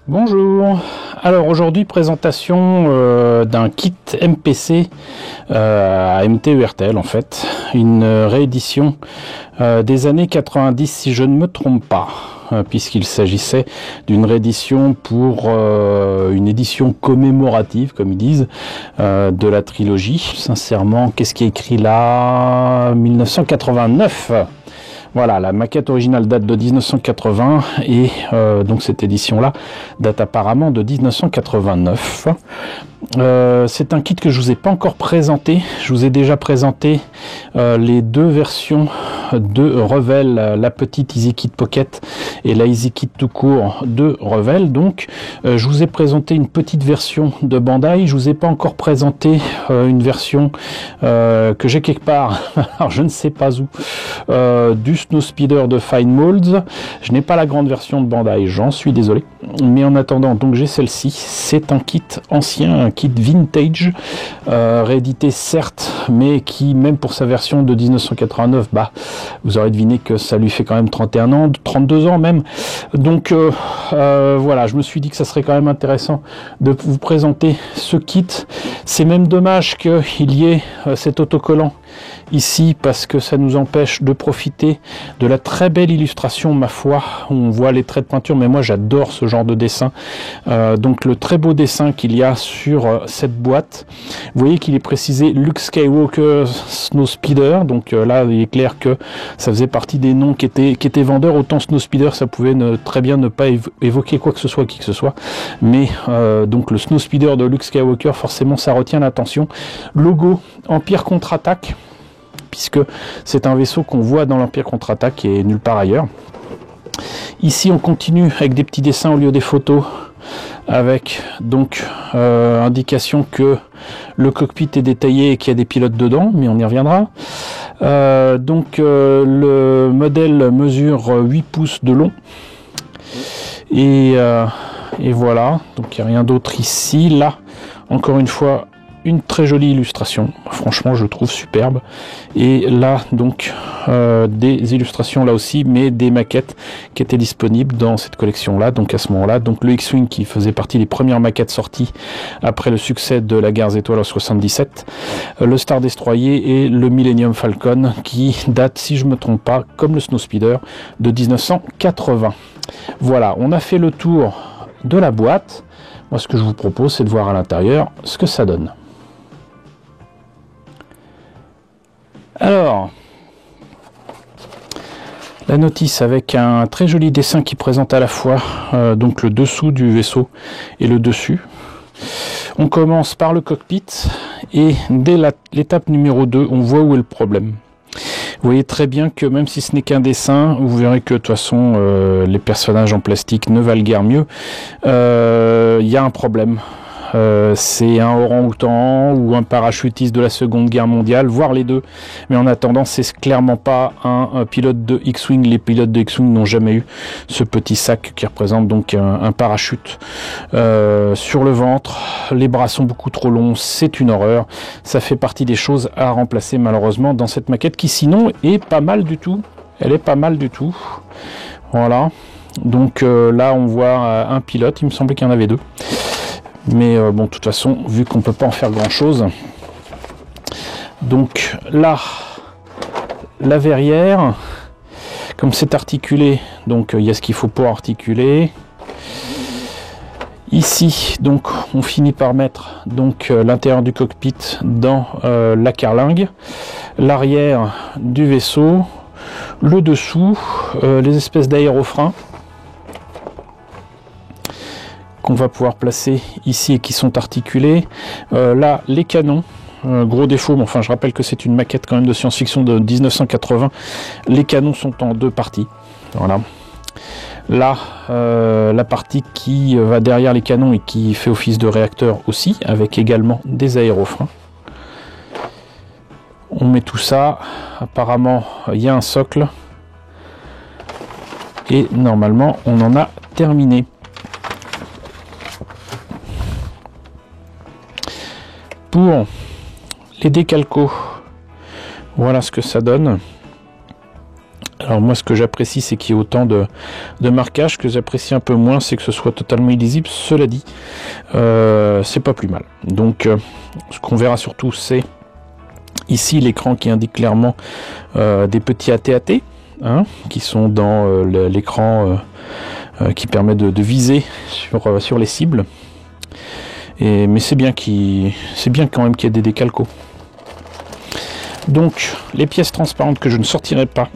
Bonjour, alors aujourd'hui présentation d'un kit MPC à MT-URTL en fait, une réédition des années 90 si je ne me trompe pas, puisqu'il s'agissait d'une réédition pour une édition commémorative comme ils disent de la trilogie. Sincèrement, qu'est-ce qui est écrit là? 1989. Voilà, la maquette originale date de 1980 et donc cette édition-là date apparemment de 1989. C'est un kit que je vous ai pas encore présenté. Je vous ai déjà présenté les deux versions de Revell, la petite EasyKit Pocket et la EasyKit tout court de Revell. Donc, je vous ai présenté une petite version de Bandai. Je vous ai pas encore présenté une version que j'ai quelque part, alors je ne sais pas où, du Snowspeeder de Fine Molds. Je n'ai pas la grande version de Bandai, j'en suis désolé. Mais en attendant, donc j'ai celle-ci. C'est un kit ancien, un kit vintage, réédité certes, mais qui, même pour sa version de 1989, bah, vous aurez deviné que ça lui fait quand même 31 ans, 32 ans même. Donc voilà, je me suis dit que ça serait quand même intéressant de vous présenter ce kit. C'est même dommage qu'il y ait cet autocollant ici parce que ça nous empêche de profiter de la très belle illustration, ma foi. On voit les traits de peinture, mais moi j'adore ce genre de dessin. Donc le très beau dessin qu'il y a sur cette boîte. Vous voyez qu'il est précisé Luke Skywalker Snowspeeder. Donc là il est clair que ça faisait partie des noms qui étaient vendeurs. Autant Snowspeeder ça pouvait très bien ne pas évoquer quoi que ce soit, qui que ce soit. Mais donc le Snowspeeder de Luke Skywalker, forcément ça retient l'attention. Logo Empire Contre-Attaque, puisque c'est un vaisseau qu'on voit dans l'Empire Contre-Attaque et nulle part ailleurs. Ici on continue avec des petits dessins au lieu des photos, avec donc indication que le cockpit est détaillé et qu'il y a des pilotes dedans, mais on y reviendra. Le modèle mesure 8 pouces de long et voilà, donc il n'y a rien d'autre ici. Là encore une fois une très jolie illustration, franchement je trouve superbe. Et là donc des illustrations là aussi, mais des maquettes qui étaient disponibles dans cette collection là. Donc à ce moment là, donc le X-Wing qui faisait partie des premières maquettes sorties après le succès de la guerre des étoiles en 77, le Star Destroyer et le Millennium Falcon qui date, si je me trompe pas, comme le Snowspeeder, de 1980. Voilà, on a fait le tour de la boîte. Moi ce que je vous propose, c'est de voir à l'intérieur ce que ça donne. Alors, la notice avec un très joli dessin qui présente à la fois donc le dessous du vaisseau et le dessus. On commence par le cockpit et dès l'étape numéro 2, on voit où est le problème. Vous voyez très bien que même si ce n'est qu'un dessin, vous verrez que de toute façon les personnages en plastique ne valent guère mieux. Il y a un problème. C'est un orang-outan ou un parachutiste de la Seconde Guerre mondiale, voire les deux. Mais en attendant, c'est clairement pas un pilote de X-Wing. Les pilotes de X-Wing n'ont jamais eu ce petit sac qui représente donc un parachute sur le ventre. Les bras sont beaucoup trop longs, c'est une horreur. Ça fait partie des choses à remplacer malheureusement dans cette maquette qui sinon est pas mal du tout. Elle est pas mal du tout. Voilà. Donc là, on voit un pilote. Il me semblait qu'il y en avait deux. Mais bon, de toute façon, vu qu'on peut pas en faire grand chose, donc là, la verrière, comme c'est articulé, donc il y a ce qu'il faut pour articuler. Ici, donc, on finit par mettre donc l'intérieur du cockpit dans la carlingue, l'arrière du vaisseau, le dessous, les espèces d'aérofreins qu'on va pouvoir placer ici et qui sont articulés. Là, les canons, gros défaut, mais enfin je rappelle que c'est une maquette quand même de science-fiction de 1980. Les canons sont en deux parties. Voilà. Là, la partie qui va derrière les canons et qui fait office de réacteur aussi, avec également des aérofreins. On met tout ça. Apparemment, il y a un socle. Et normalement, on en a terminé. Pour les décalcos, voilà ce que ça donne. Alors moi ce que j'apprécie c'est qu'il y ait autant de marquage. Ce que j'apprécie un peu moins c'est que ce soit totalement illisible. Cela dit, c'est pas plus mal. Donc ce qu'on verra surtout c'est ici l'écran qui indique clairement des petits AT-AT hein, qui sont dans l'écran qui permet de viser sur les cibles. Mais c'est bien quand même qu'il y ait des décalcos. Donc les pièces transparentes que je ne sortirai pas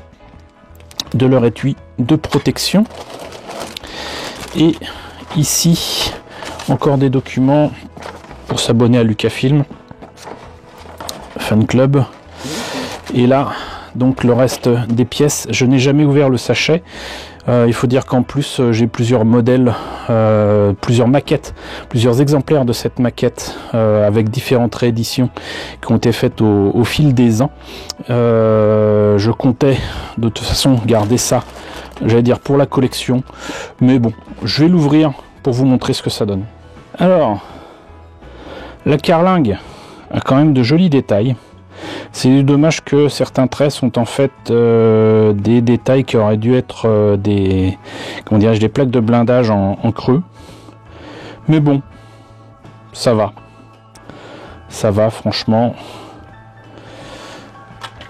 de leur étui de protection. Et ici encore des documents pour s'abonner à Lucasfilm Fan Club. Et là donc le reste des pièces, je n'ai jamais ouvert le sachet. Il faut dire qu'en plus j'ai plusieurs modèles, plusieurs maquettes, plusieurs exemplaires de cette maquette avec différentes rééditions qui ont été faites au fil des ans. Je comptais de toute façon garder ça, j'allais dire pour la collection, mais bon, je vais l'ouvrir pour vous montrer ce que ça donne. Alors, la carlingue a quand même de jolis détails. C'est dommage que certains traits sont en fait des détails qui auraient dû être des plaques de blindage en creux. Mais bon, ça va. Ça va franchement.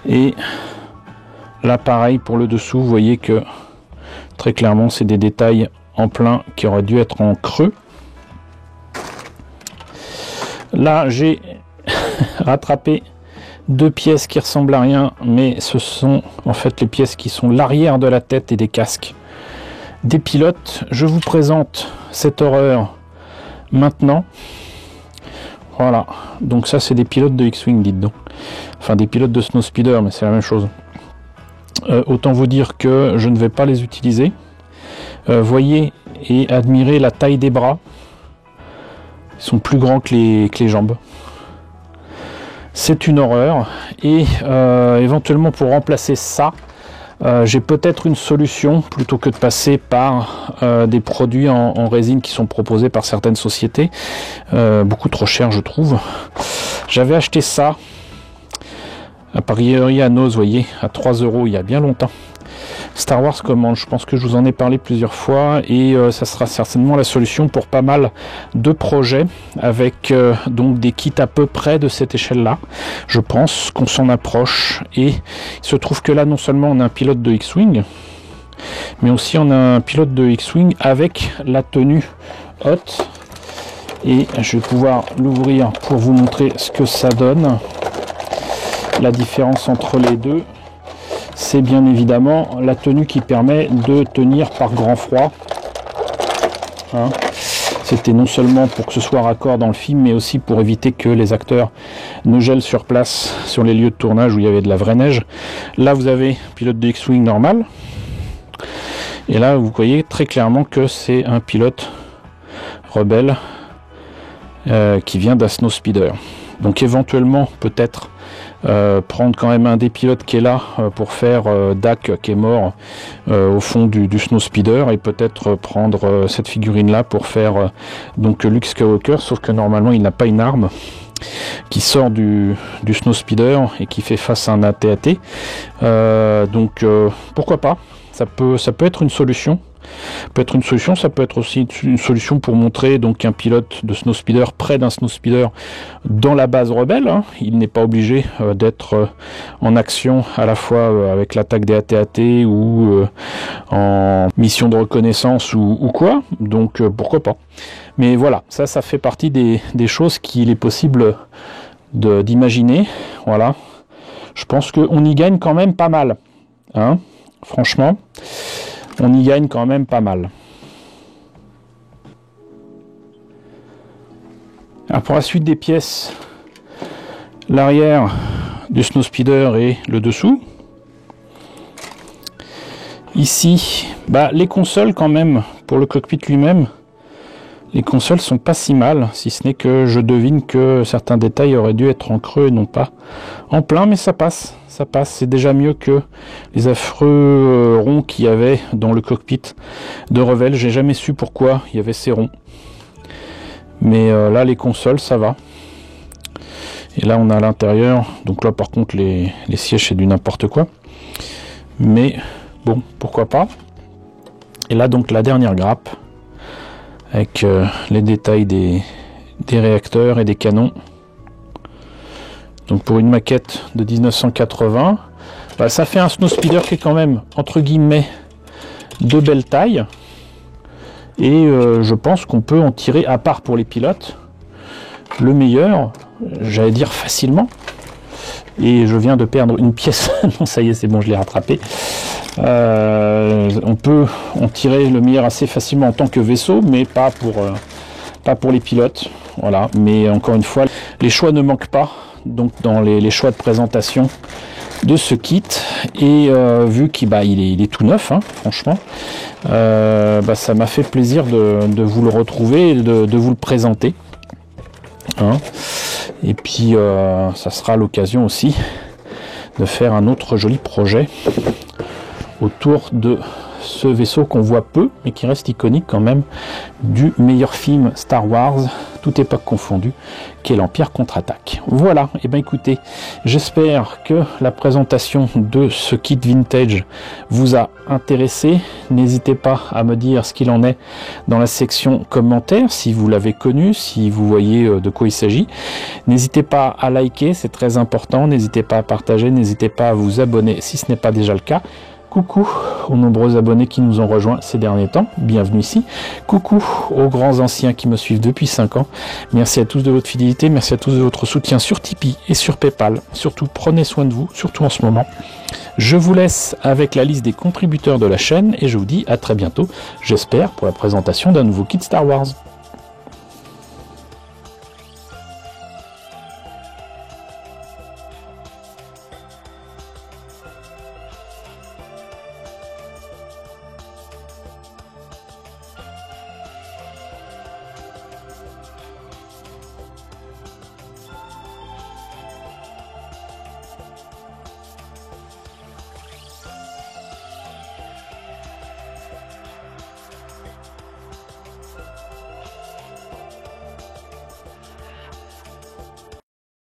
Et là pareil pour le dessous, vous voyez que très clairement c'est des détails en plein qui auraient dû être en creux. Là j'ai rattrapé deux pièces qui ressemblent à rien, mais ce sont en fait les pièces qui sont l'arrière de la tête et des casques des pilotes. Je vous présente cette horreur maintenant. Voilà, donc ça c'est des pilotes de X-Wing, dites donc. Enfin des pilotes de Snowspeeder, mais c'est la même chose. Autant vous dire que je ne vais pas les utiliser. Voyez et admirez la taille des bras. Ils sont plus grands que les jambes. C'est une horreur. Et éventuellement pour remplacer ça, j'ai peut-être une solution plutôt que de passer par des produits en résine qui sont proposés par certaines sociétés. Beaucoup trop cher je trouve. J'avais acheté ça à Paris à Noz, vous voyez, à 3 € il y a bien longtemps. Star Wars Command, je pense que je vous en ai parlé plusieurs fois et ça sera certainement la solution pour pas mal de projets avec donc des kits à peu près de cette échelle là. Je pense qu'on s'en approche et il se trouve que là non seulement on a un pilote de X-Wing mais aussi on a un pilote de X-Wing avec la tenue haute et je vais pouvoir l'ouvrir pour vous montrer ce que ça donne. La différence entre les deux, c'est bien évidemment la tenue qui permet de tenir par grand froid. Hein, c'était non seulement pour que ce soit raccord dans le film, mais aussi pour éviter que les acteurs ne gèlent sur place, sur les lieux de tournage où il y avait de la vraie neige. Là, vous avez pilote de X-Wing normal. Et là, vous voyez très clairement que c'est un pilote rebelle qui vient d'un Snowspeeder. Donc éventuellement, peut-être prendre quand même un des pilotes qui est là pour faire Dak qui est mort au fond du Snowspeeder et peut-être prendre cette figurine là pour faire donc Luke Skywalker, sauf que normalement il n'a pas une arme qui sort du Snowspeeder et qui fait face à un AT-AT. Donc pourquoi pas, ça peut être une solution. Ça peut être aussi une solution pour montrer donc un pilote de Snowspeeder près d'un Snowspeeder dans la base rebelle. Hein. Il n'est pas obligé d'être en action à la fois avec l'attaque des AT-AT ou en mission de reconnaissance ou quoi. Donc pourquoi pas. Mais voilà, ça fait partie des choses qu'il est possible d'imaginer. Voilà, je pense qu'on y gagne quand même pas mal. Hein, franchement. On y gagne quand même pas mal. Alors pour la suite des pièces, l'arrière du Snowspeeder et le dessous. Ici, les consoles quand même, pour le cockpit lui-même, les consoles sont pas si mal, si ce n'est que je devine que certains détails auraient dû être en creux et non pas en plein, mais ça passe. Ça passe, c'est déjà mieux que les affreux ronds qu'il y avait dans le cockpit de Revell. J'ai jamais su pourquoi il y avait ces ronds. Mais là, les consoles, ça va. Et là, on a à l'intérieur. Donc là, par contre, les sièges, c'est du n'importe quoi. Mais bon, pourquoi pas. Et là donc la dernière grappe, avec les détails des réacteurs et des canons. Donc pour une maquette de 1980, bah, ça fait un snowspeeder qui est quand même, entre guillemets, de belle taille. Et je pense qu'on peut en tirer, à part pour les pilotes, le meilleur, j'allais dire facilement. Et je viens de perdre une pièce, non ça y est c'est bon je l'ai rattrapé. On peut en tirer le meilleur assez facilement en tant que vaisseau, mais pas pour les pilotes. Voilà, mais encore une fois, les choix ne manquent pas, donc dans les choix de présentation de ce kit. Et vu qu'il il est tout neuf, hein, franchement, ça m'a fait plaisir de vous le retrouver et de vous le présenter. Hein. Et puis ça sera l'occasion aussi de faire un autre joli projet autour de ce vaisseau qu'on voit peu mais qui reste iconique quand même du meilleur film Star Wars, toute époque confondue, qui est l'Empire contre-attaque. Voilà, et bien écoutez, j'espère que la présentation de ce kit vintage vous a intéressé. N'hésitez pas à me dire ce qu'il en est dans la section commentaires, si vous l'avez connu, si vous voyez de quoi il s'agit. N'hésitez pas à liker, c'est très important, n'hésitez pas à partager, n'hésitez pas à vous abonner si ce n'est pas déjà le cas. Coucou aux nombreux abonnés qui nous ont rejoints ces derniers temps, bienvenue ici. Coucou aux grands anciens qui me suivent depuis 5 ans. Merci à tous de votre fidélité, merci à tous de votre soutien sur Tipeee et sur Paypal. Surtout, prenez soin de vous, surtout en ce moment. Je vous laisse avec la liste des contributeurs de la chaîne et je vous dis à très bientôt, j'espère, pour la présentation d'un nouveau kit Star Wars.